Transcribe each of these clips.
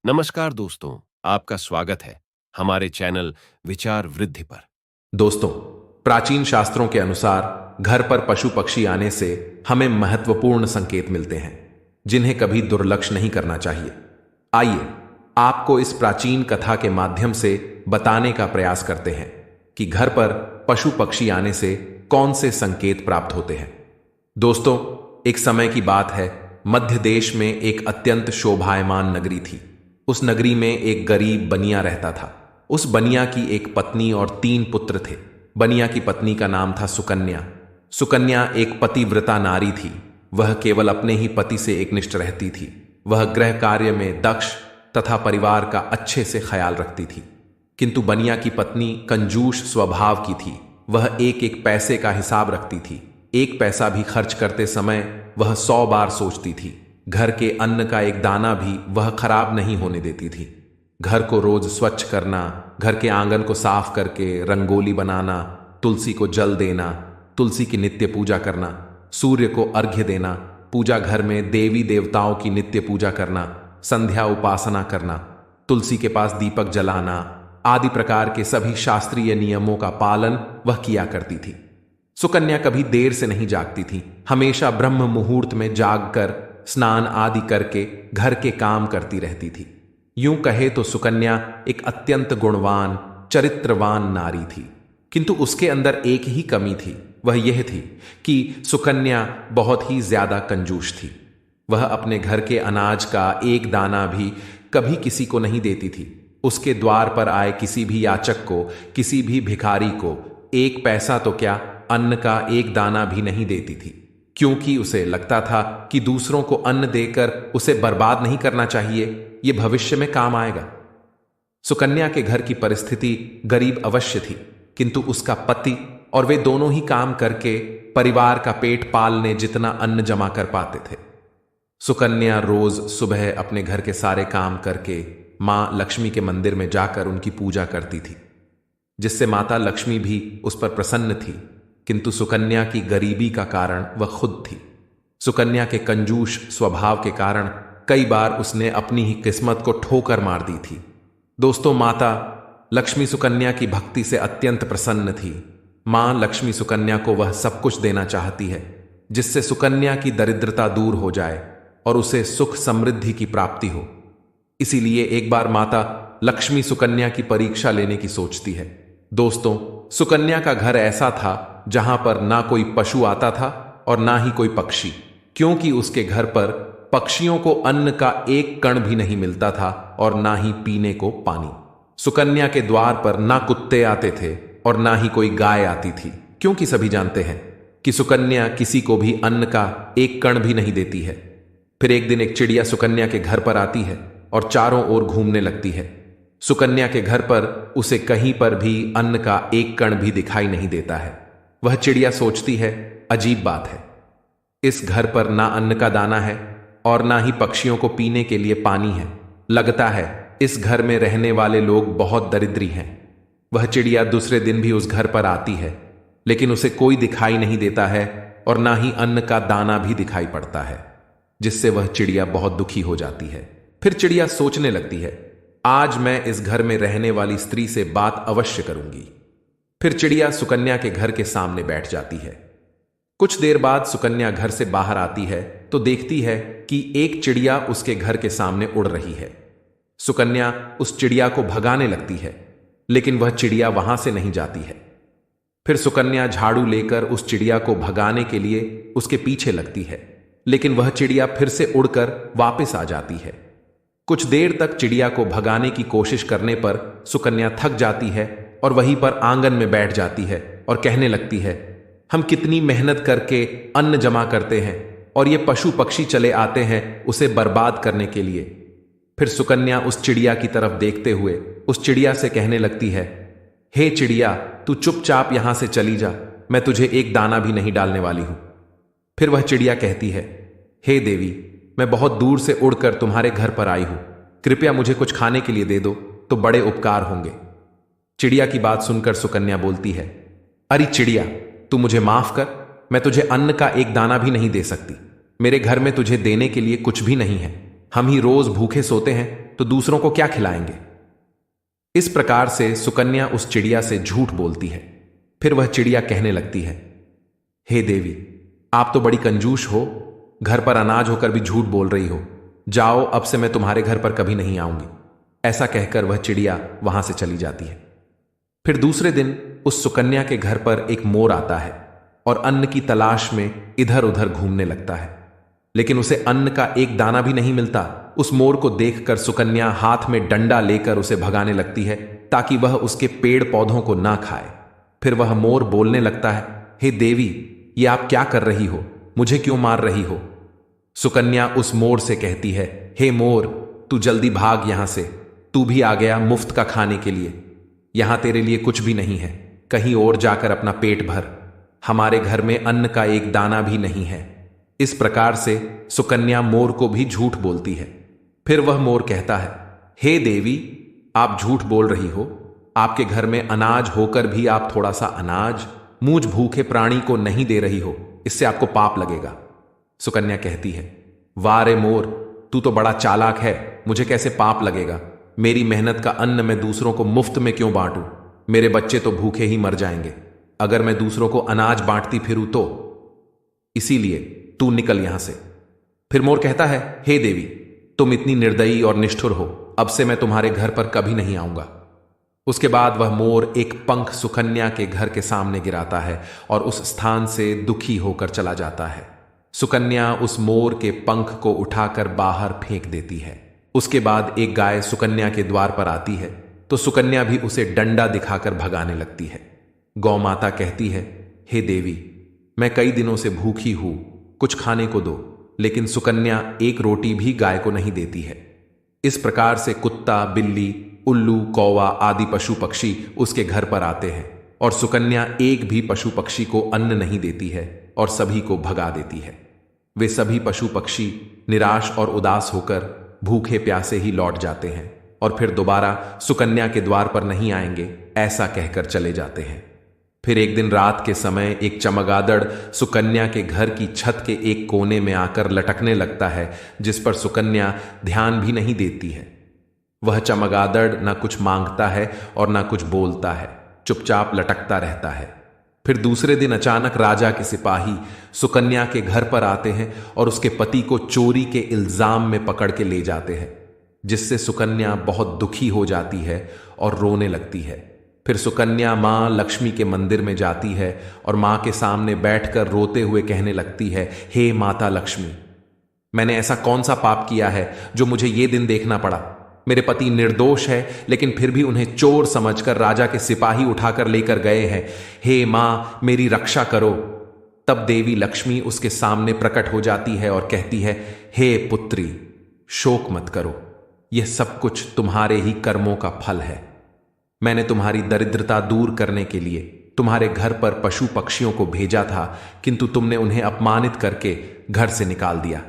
नमस्कार दोस्तों, आपका स्वागत है हमारे चैनल विचार वृद्धि पर। दोस्तों, प्राचीन शास्त्रों के अनुसार घर पर पशु पक्षी आने से हमें महत्वपूर्ण संकेत मिलते हैं जिन्हें कभी दुर्लक्ष्य नहीं करना चाहिए। आइए आपको इस प्राचीन कथा के माध्यम से बताने का प्रयास करते हैं कि घर पर पशु पक्षी आने से कौन से संकेत प्राप्त होते हैं। दोस्तों, एक समय की बात है, मध्य देश में एक अत्यंत शोभायमान नगरी थी। उस नगरी में एक गरीब बनिया रहता था। उस बनिया की एक पत्नी और 3 पुत्र थे। बनिया की पत्नी का नाम था सुकन्या। सुकन्या एक पतिव्रता नारी थी। वह केवल अपने ही पति से एकनिष्ठ रहती थी। वह गृह कार्य में दक्ष तथा परिवार का अच्छे से ख्याल रखती थी। किंतु बनिया की पत्नी कंजूस स्वभाव की थी। वह एक एक पैसे का हिसाब रखती थी। एक पैसा भी खर्च करते समय वह 100 बार सोचती थी। घर के अन्न का एक दाना भी वह खराब नहीं होने देती थी। घर को रोज स्वच्छ करना, घर के आंगन को साफ करके रंगोली बनाना, तुलसी को जल देना, तुलसी की नित्य पूजा करना, सूर्य को अर्घ्य देना, पूजा घर में देवी देवताओं की नित्य पूजा करना, संध्या उपासना करना, तुलसी के पास दीपक जलाना आदि प्रकार के सभी शास्त्रीय नियमों का पालन वह किया करती थी। सुकन्या कभी देर से नहीं जागती थी। हमेशा ब्रह्म मुहूर्त में जागकर स्नान आदि करके घर के काम करती रहती थी। यूं कहे तो सुकन्या एक अत्यंत गुणवान चरित्रवान नारी थी। किंतु उसके अंदर एक ही कमी थी। वह यह थी कि सुकन्या बहुत ही ज्यादा कंजूस थी। वह अपने घर के अनाज का एक दाना भी कभी किसी को नहीं देती थी। उसके द्वार पर आए किसी भी याचक को, किसी भी भिखारी को एक पैसा तो क्या, अन्न का एक दाना भी नहीं देती थी, क्योंकि उसे लगता था कि दूसरों को अन्न देकर उसे बर्बाद नहीं करना चाहिए, यह भविष्य में काम आएगा। सुकन्या के घर की परिस्थिति गरीब अवश्य थी, किंतु उसका पति और वे दोनों ही काम करके परिवार का पेट पालने जितना अन्न जमा कर पाते थे। सुकन्या रोज सुबह अपने घर के सारे काम करके मां लक्ष्मी के मंदिर में जाकर उनकी पूजा करती थी, जिससे माता लक्ष्मी भी उस पर प्रसन्न थी। किंतु सुकन्या की गरीबी का कारण वह खुद थी। सुकन्या के कंजूस स्वभाव के कारण कई बार उसने अपनी ही किस्मत को ठोकर मार दी थी। दोस्तों, माता लक्ष्मी सुकन्या की भक्ति से अत्यंत प्रसन्न थी। मां लक्ष्मी सुकन्या को वह सब कुछ देना चाहती है जिससे सुकन्या की दरिद्रता दूर हो जाए और उसे सुख समृद्धि की प्राप्ति हो। इसीलिए एक बार माता लक्ष्मी सुकन्या की परीक्षा लेने की सोचती है। दोस्तों, सुकन्या का घर ऐसा था जहां पर ना कोई पशु आता था और ना ही कोई पक्षी, क्योंकि उसके घर पर पक्षियों को अन्न का एक कण भी नहीं मिलता था और ना ही पीने को पानी। सुकन्या के द्वार पर ना कुत्ते आते थे और ना ही कोई गाय आती थी, क्योंकि सभी जानते हैं कि सुकन्या किसी को भी अन्न का एक कण भी नहीं देती है। फिर एक दिन एक चिड़िया सुकन्या के घर पर आती है और चारों ओर घूमने लगती है। सुकन्या के घर पर उसे कहीं पर भी अन्न का एक कण भी दिखाई नहीं देता है। वह चिड़िया सोचती है, अजीब बात है, इस घर पर ना अन्न का दाना है और ना ही पक्षियों को पीने के लिए पानी है। लगता है इस घर में रहने वाले लोग बहुत दरिद्री हैं। वह चिड़िया दूसरे दिन भी उस घर पर आती है, लेकिन उसे कोई दिखाई नहीं देता है और ना ही अन्न का दाना भी दिखाई पड़ता है, जिससे वह चिड़िया बहुत दुखी हो जाती है। फिर चिड़िया सोचने लगती है, आज मैं इस घर में रहने वाली स्त्री से बात अवश्य करूंगी। फिर चिड़िया सुकन्या के घर के सामने बैठ जाती है। कुछ देर बाद सुकन्या घर से बाहर आती है तो देखती है कि एक चिड़िया उसके घर के सामने उड़ रही है। सुकन्या उस चिड़िया को भगाने लगती है, लेकिन वह चिड़िया वहां से नहीं जाती है। फिर सुकन्या झाड़ू लेकर उस चिड़िया को भगाने के लिए उसके पीछे लगती है, लेकिन वह चिड़िया फिर से उड़कर वापस आ जाती है। कुछ देर तक चिड़िया को भगाने की कोशिश करने पर सुकन्या थक जाती है और वहीं पर आंगन में बैठ जाती है और कहने लगती है, हम कितनी मेहनत करके अन्न जमा करते हैं और ये पशु पक्षी चले आते हैं उसे बर्बाद करने के लिए। फिर सुकन्या उस चिड़िया की तरफ देखते हुए उस चिड़िया से कहने लगती है, हे चिड़िया, तू चुपचाप यहां से चली जा, मैं तुझे एक दाना भी नहीं डालने वाली हूं। फिर वह चिड़िया कहती है, हे देवी, मैं बहुत दूर से उड़कर तुम्हारे घर पर आई हूं, कृपया मुझे कुछ खाने के लिए दे दो तो बड़े उपकार होंगे। चिड़िया की बात सुनकर सुकन्या बोलती है, अरे चिड़िया, तू मुझे माफ कर, मैं तुझे अन्न का एक दाना भी नहीं दे सकती। मेरे घर में तुझे देने के लिए कुछ भी नहीं है। हम ही रोज भूखे सोते हैं तो दूसरों को क्या खिलाएंगे। इस प्रकार से सुकन्या उस चिड़िया से झूठ बोलती है। फिर वह चिड़िया कहने लगती है, हे देवी, आप तो बड़ी कंजूस हो, घर पर अनाज होकर भी झूठ बोल रही हो। जाओ, अब से मैं तुम्हारे घर पर कभी नहीं आऊंगी। ऐसा कहकर वह चिड़िया वहां से चली जाती है। फिर दूसरे दिन उस सुकन्या के घर पर एक मोर आता है और अन्न की तलाश में इधर उधर घूमने लगता है, लेकिन उसे अन्न का एक दाना भी नहीं मिलता। उस मोर को देखकर सुकन्या हाथ में डंडा लेकर उसे भगाने लगती है ताकि वह उसके पेड़ पौधों को ना खाए। फिर वह मोर बोलने लगता है, हे देवी, ये आप क्या कर रही हो? मुझे क्यों मार रही हो? सुकन्या उस मोर से कहती है, हे मोर, तू जल्दी भाग यहां से। तू भी आ गया मुफ्त का खाने के लिए। यहां तेरे लिए कुछ भी नहीं है। कहीं और जाकर अपना पेट भर। हमारे घर में अन्न का एक दाना भी नहीं है। इस प्रकार से सुकन्या मोर को भी झूठ बोलती है। फिर वह मोर कहता है, हे देवी, आप झूठ बोल रही हो। आपके घर में अनाज होकर भी आप थोड़ा सा अनाज मुझ भूखे प्राणी को नहीं दे रही हो। इससे आपको पाप लगेगा। सुकन्या कहती है, वाह रे मोर, तू तो बड़ा चालाक है। मुझे कैसे पाप लगेगा? मेरी मेहनत का अन्न मैं दूसरों को मुफ्त में क्यों बांटूं? मेरे बच्चे तो भूखे ही मर जाएंगे अगर मैं दूसरों को अनाज बांटती फिरूं तो। इसीलिए तू निकल यहां से। फिर मोर कहता है, हे देवी, तुम इतनी निर्दयी और निष्ठुर हो। अब से मैं तुम्हारे घर पर कभी नहीं आऊंगा। उसके बाद वह मोर एक पंख सुकन्या के घर के सामने गिराता है और उस स्थान से दुखी होकर चला जाता है। सुकन्या उस मोर के पंख को उठाकर बाहर फेंक देती है। उसके बाद एक गाय सुकन्या के द्वार पर आती है तो सुकन्या भी उसे डंडा दिखाकर भगाने लगती है। गौ माता कहती है, हे देवी, मैं कई दिनों से भूखी हूं, कुछ खाने को दो। लेकिन सुकन्या एक रोटी भी गाय को नहीं देती है। इस प्रकार से कुत्ता, बिल्ली, उल्लू, कौवा आदि पशु पक्षी उसके घर पर आते हैं और सुकन्या एक भी पशु पक्षी को अन्न नहीं देती है और सभी को भगा देती है। वे सभी पशु पक्षी निराश और उदास होकर भूखे प्यासे ही लौट जाते हैं और फिर दोबारा सुकन्या के द्वार पर नहीं आएंगे, ऐसा कहकर चले जाते हैं। फिर एक दिन रात के समय एक चमगादड़ सुकन्या के घर की छत के एक कोने में आकर लटकने लगता है, जिस पर सुकन्या ध्यान भी नहीं देती है। वह चमगादड़ ना कुछ मांगता है और ना कुछ बोलता है, चुपचाप लटकता रहता है। फिर दूसरे दिन अचानक राजा के सिपाही सुकन्या के घर पर आते हैं और उसके पति को चोरी के इल्जाम में पकड़ के ले जाते हैं, जिससे सुकन्या बहुत दुखी हो जाती है और रोने लगती है। फिर सुकन्या मां लक्ष्मी के मंदिर में जाती है और मां के सामने बैठकर रोते हुए कहने लगती है, हे माता लक्ष्मी, मैंने ऐसा कौन सा पाप किया है जो मुझे ये दिन देखना पड़ा? मेरे पति निर्दोष है, लेकिन फिर भी उन्हें चोर समझकर राजा के सिपाही उठाकर लेकर गए हैं। हे मां, मेरी रक्षा करो। तब देवी लक्ष्मी उसके सामने प्रकट हो जाती है और कहती है, हे पुत्री, शोक मत करो। यह सब कुछ तुम्हारे ही कर्मों का फल है। मैंने तुम्हारी दरिद्रता दूर करने के लिए तुम्हारे घर पर पशु पक्षियों को भेजा था, किंतु तुमने उन्हें अपमानित करके घर से निकाल दिया।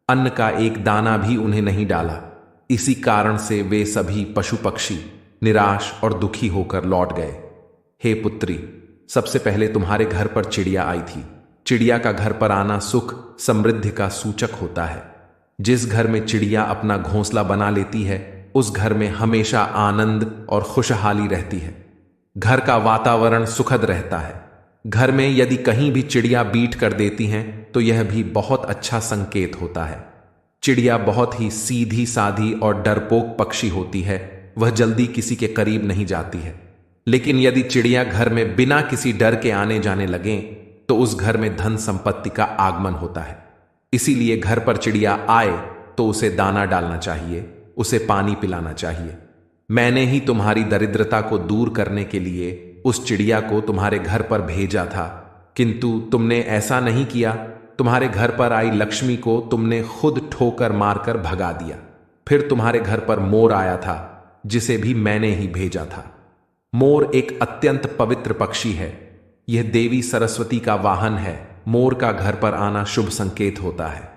अन्न का एक दाना भी उन्हें नहीं डाला। इसी कारण से वे सभी पशु पक्षी निराश और दुखी होकर लौट गए। हे पुत्री, सबसे पहले तुम्हारे घर पर चिड़िया आई थी। चिड़िया का घर पर आना सुख समृद्धि का सूचक होता है। जिस घर में चिड़िया अपना घोंसला बना लेती है, उस घर में हमेशा आनंद और खुशहाली रहती है। घर का वातावरण सुखद रहता है। घर में यदि कहीं भी चिड़िया बीट कर देती हैं तो यह भी बहुत अच्छा संकेत होता है। चिड़िया बहुत ही सीधी साधी और डरपोक पक्षी होती है। वह जल्दी किसी के करीब नहीं जाती है। लेकिन यदि चिड़िया घर में बिना किसी डर के आने जाने लगें तो उस घर में धन संपत्ति का आगमन होता है। इसीलिए घर पर चिड़िया आए तो उसे दाना डालना चाहिए, उसे पानी पिलाना चाहिए। मैंने ही तुम्हारी दरिद्रता को दूर करने के लिए उस चिड़िया को तुम्हारे घर पर भेजा था, किंतु तुमने ऐसा नहीं किया। तुम्हारे घर पर आई लक्ष्मी को तुमने खुद ठोकर मारकर भगा दिया। फिर तुम्हारे घर पर मोर आया था, जिसे भी मैंने ही भेजा था। मोर एक अत्यंत पवित्र पक्षी है। यह देवी सरस्वती का वाहन है। मोर का घर पर आना शुभ संकेत होता है।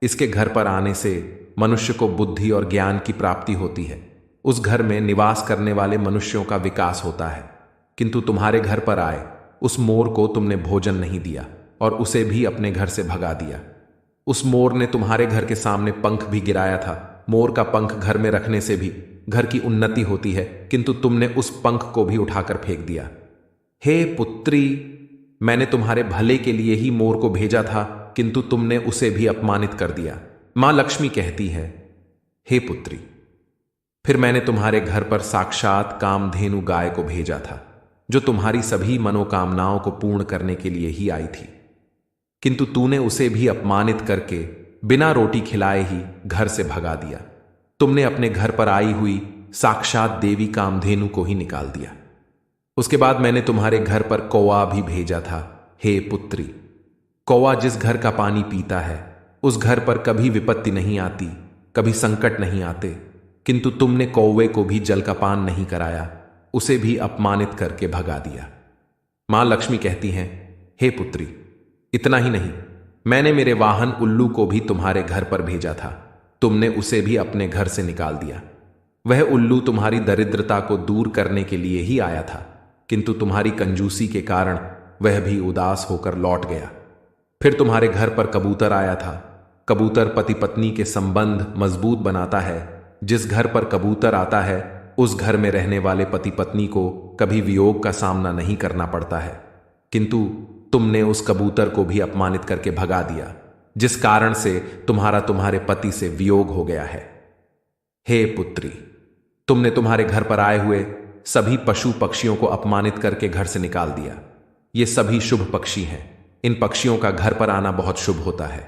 इसके घर पर आने से मनुष्य को बुद्धि और ज्ञान की प्राप्ति होती है। उस घर में निवास करने वाले मनुष्यों का विकास होता है। किंतु तुम्हारे घर पर आए उस मोर को तुमने भोजन नहीं दिया और उसे भी अपने घर से भगा दिया। उस मोर ने तुम्हारे घर के सामने पंख भी गिराया था, मोर का पंख घर में रखने से भी घर की उन्नति होती है, किंतु तुमने उस पंख को भी उठाकर फेंक दिया। हे पुत्री, मैंने तुम्हारे भले के लिए ही मोर को भेजा था, किंतु तुमने उसे भी अपमानित कर दिया। मां लक्ष्मी कहती है, हे पुत्री, फिर मैंने तुम्हारे घर पर साक्षात कामधेनु गाय को भेजा था, जो तुम्हारी सभी मनोकामनाओं को पूर्ण करने के लिए ही आई थी, किंतु तूने उसे भी अपमानित करके बिना रोटी खिलाए ही घर से भगा दिया। तुमने अपने घर पर आई हुई साक्षात देवी कामधेनु को ही निकाल दिया। उसके बाद मैंने तुम्हारे घर पर कौवा भी भेजा था। हे पुत्री, कौवा जिस घर का पानी पीता है उस घर पर कभी विपत्ति नहीं आती, कभी संकट नहीं आते, किंतु तुमने कौवे को भी जल का पान नहीं कराया, उसे भी अपमानित करके भगा दिया। मां लक्ष्मी कहती हैं, हे पुत्री, इतना ही नहीं, मैंने मेरे वाहन उल्लू को भी तुम्हारे घर पर भेजा था, तुमने उसे भी अपने घर से निकाल दिया। वह उल्लू तुम्हारी दरिद्रता को दूर करने के लिए ही आया था, किंतु तुम्हारी कंजूसी के कारण वह भी उदास होकर लौट गया। फिर तुम्हारे घर पर कबूतर आया था। कबूतर पति पत्नी के संबंध मजबूत बनाता है। जिस घर पर कबूतर आता है उस घर में रहने वाले पति पत्नी को कभी वियोग का सामना नहीं करना पड़ता है, किंतु तुमने उस कबूतर को भी अपमानित करके भगा दिया, जिस कारण से तुम्हारे पति से वियोग हो गया है। हे पुत्री, तुमने तुम्हारे घर पर आए हुए सभी पशु पक्षियों को अपमानित करके घर से निकाल दिया। ये सभी शुभ पक्षी हैं। इन पक्षियों का घर पर आना बहुत शुभ होता है।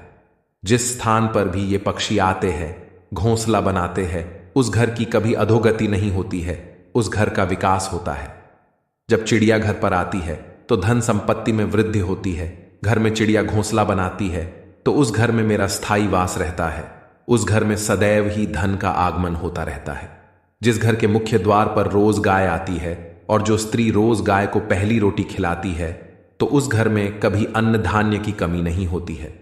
जिस स्थान पर भी ये पक्षी आते हैं, घोंसला बनाते हैं, उस घर की कभी अधोगति नहीं होती है, उस घर का विकास होता है। जब चिड़िया घर पर आती है तो धन संपत्ति में वृद्धि होती है। घर में चिड़िया घोंसला बनाती है तो उस घर में मेरा स्थायी वास रहता है। उस घर में सदैव ही धन का आगमन होता रहता है। जिस घर के मुख्य द्वार पर रोज गाय आती है और जो स्त्री रोज गाय को पहली रोटी खिलाती है, तो उस घर में कभी अन्न धान्य की कमी नहीं होती है।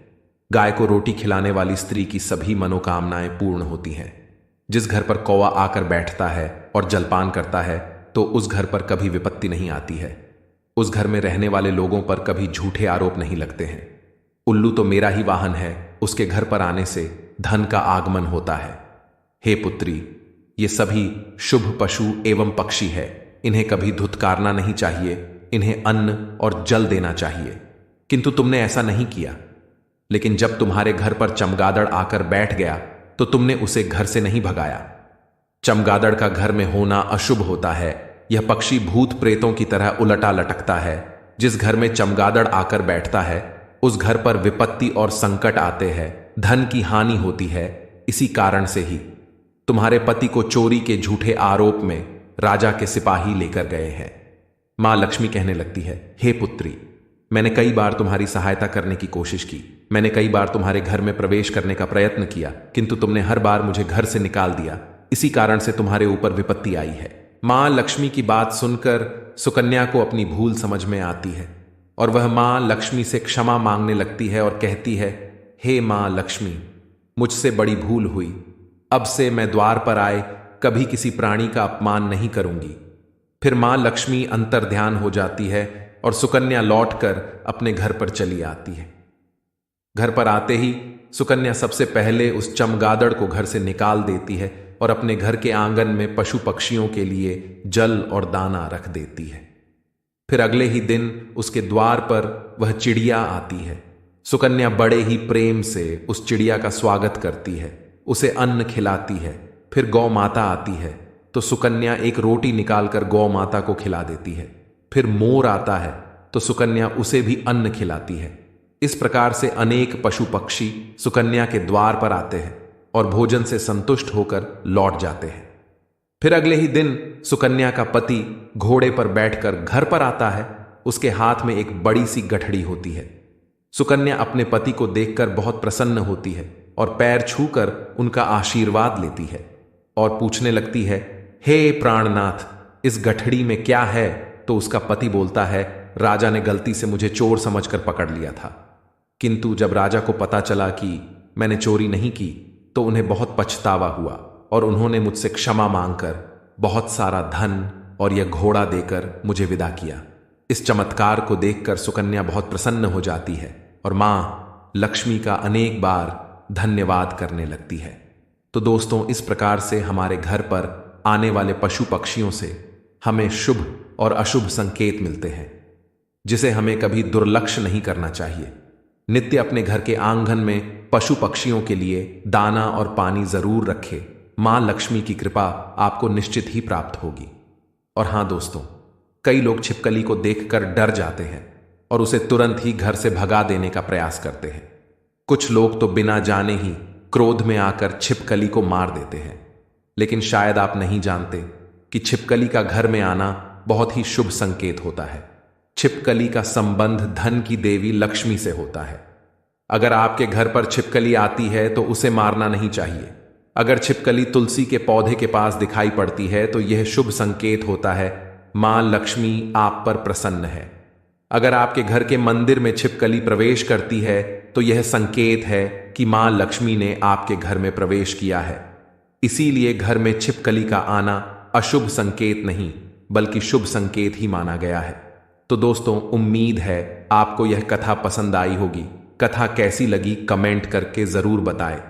गाय को रोटी खिलाने वाली स्त्री की सभी मनोकामनाएं पूर्ण होती हैं। जिस घर पर कौवा आकर बैठता है और जलपान करता है, तो उस घर पर कभी विपत्ति नहीं आती है। उस घर में रहने वाले लोगों पर कभी झूठे आरोप नहीं लगते हैं। उल्लू तो मेरा ही वाहन है, उसके घर पर आने से धन का आगमन होता है। हे पुत्री, ये सभी शुभ पशु एवं पक्षी है। इन्हें कभी धुतकारना नहीं चाहिए, इन्हें अन्न और जल देना चाहिए, किंतु तुमने ऐसा नहीं किया। लेकिन जब तुम्हारे घर पर चमगादड़ आकर बैठ गया तो तुमने उसे घर से नहीं भगाया। चमगादड़ का घर में होना अशुभ होता है। यह पक्षी भूत प्रेतों की तरह उलटा लटकता है। जिस घर में चमगादड़ आकर बैठता है उस घर पर विपत्ति और संकट आते हैं, धन की हानि होती है। इसी कारण से ही तुम्हारे पति को चोरी के झूठे आरोप में राजा के सिपाही लेकर गए हैं। मां लक्ष्मी कहने लगती है, हे पुत्री, मैंने कई बार तुम्हारी सहायता करने की कोशिश की। मैंने कई बार तुम्हारे घर में प्रवेश करने का प्रयत्न किया, किंतु तुमने हर बार मुझे घर से निकाल दिया। इसी कारण से तुम्हारे ऊपर विपत्ति आई है। मां लक्ष्मी की बात सुनकर सुकन्या को अपनी भूल समझ में आती है और वह मां लक्ष्मी से क्षमा मांगने लगती है और कहती है, हे मां लक्ष्मी, मुझसे बड़ी भूल हुई। अब से मैं द्वार पर आए कभी किसी प्राणी का अपमान नहीं करूंगी। फिर मां लक्ष्मी अंतर्ध्यान हो जाती है और सुकन्या लौटकर अपने घर पर चली आती है। घर पर आते ही सुकन्या सबसे पहले उस चमगादड़ को घर से निकाल देती है और अपने घर के आंगन में पशु पक्षियों के लिए जल और दाना रख देती है। फिर अगले ही दिन उसके द्वार पर वह चिड़िया आती है। सुकन्या बड़े ही प्रेम से उस चिड़िया का स्वागत करती है, उसे अन्न खिलाती है। फिर गौ माता आती है तो सुकन्या एक रोटी निकालकर गौ माता को खिला देती है। फिर मोर आता है तो सुकन्या उसे भी अन्न खिलाती है। इस प्रकार से अनेक पशु पक्षी सुकन्या के द्वार पर आते हैं और भोजन से संतुष्ट होकर लौट जाते हैं। फिर अगले ही दिन सुकन्या का पति घोड़े पर बैठकर घर पर आता है। उसके हाथ में एक बड़ी सी गठड़ी होती है। सुकन्या अपने पति को देखकर बहुत प्रसन्न होती है और पैर छूकर उनका आशीर्वाद लेती है और पूछने लगती है, हे प्राणनाथ, इस गठड़ी में क्या है? तो उसका पति बोलता है, राजा ने गलती से मुझे चोर समझकर पकड़ लिया था, किंतु जब राजा को पता चला कि मैंने चोरी नहीं की तो उन्हें बहुत पछतावा हुआ और उन्होंने मुझसे क्षमा मांगकर बहुत सारा धन और यह घोड़ा देकर मुझे विदा किया। इस चमत्कार को देखकर सुकन्या बहुत प्रसन्न हो जाती है और मां लक्ष्मी का अनेक बार धन्यवाद करने लगती है। तो दोस्तों, इस प्रकार से हमारे घर पर आने वाले पशु पक्षियों से हमें शुभ और अशुभ संकेत मिलते हैं, जिसे हमें कभी दुर्लक्ष्य नहीं करना चाहिए। नित्य अपने घर के आंगन में पशु पक्षियों के लिए दाना और पानी जरूर रखें। मां लक्ष्मी की कृपा आपको निश्चित ही प्राप्त होगी। और हां दोस्तों, कई लोग छिपकली को देखकर डर जाते हैं और उसे तुरंत ही घर से भगा देने का प्रयास करते हैं। कुछ लोग तो बिना जाने ही क्रोध में आकर छिपकली को मार देते हैं। लेकिन शायद आप नहीं जानते कि छिपकली का घर में आना बहुत ही शुभ संकेत होता है। छिपकली का संबंध धन की देवी लक्ष्मी से होता है। अगर आपके घर पर छिपकली आती है तो उसे मारना नहीं चाहिए। अगर छिपकली तुलसी के पौधे के पास दिखाई पड़ती है तो यह शुभ संकेत होता है, मां लक्ष्मी आप पर प्रसन्न है। अगर आपके घर के मंदिर में छिपकली प्रवेश करती है तो यह संकेत है कि मां लक्ष्मी ने आपके घर में प्रवेश किया है। इसीलिए घर में छिपकली का आना अशुभ संकेत नहीं बल्कि शुभ संकेत ही माना गया है। तो दोस्तों, उम्मीद है आपको यह कथा पसंद आई होगी। कथा कैसी लगी कमेंट करके जरूर बताएं।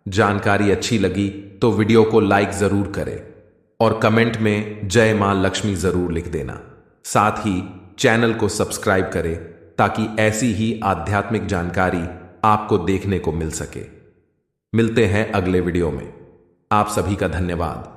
जानकारी अच्छी लगी तो वीडियो को लाइक जरूर करें और कमेंट में जय मां लक्ष्मी जरूर लिख देना। साथ ही चैनल को सब्सक्राइब करें ताकि ऐसी ही आध्यात्मिक जानकारी आपको देखने को मिल सके। मिलते हैं अगले वीडियो में। आप सभी का धन्यवाद।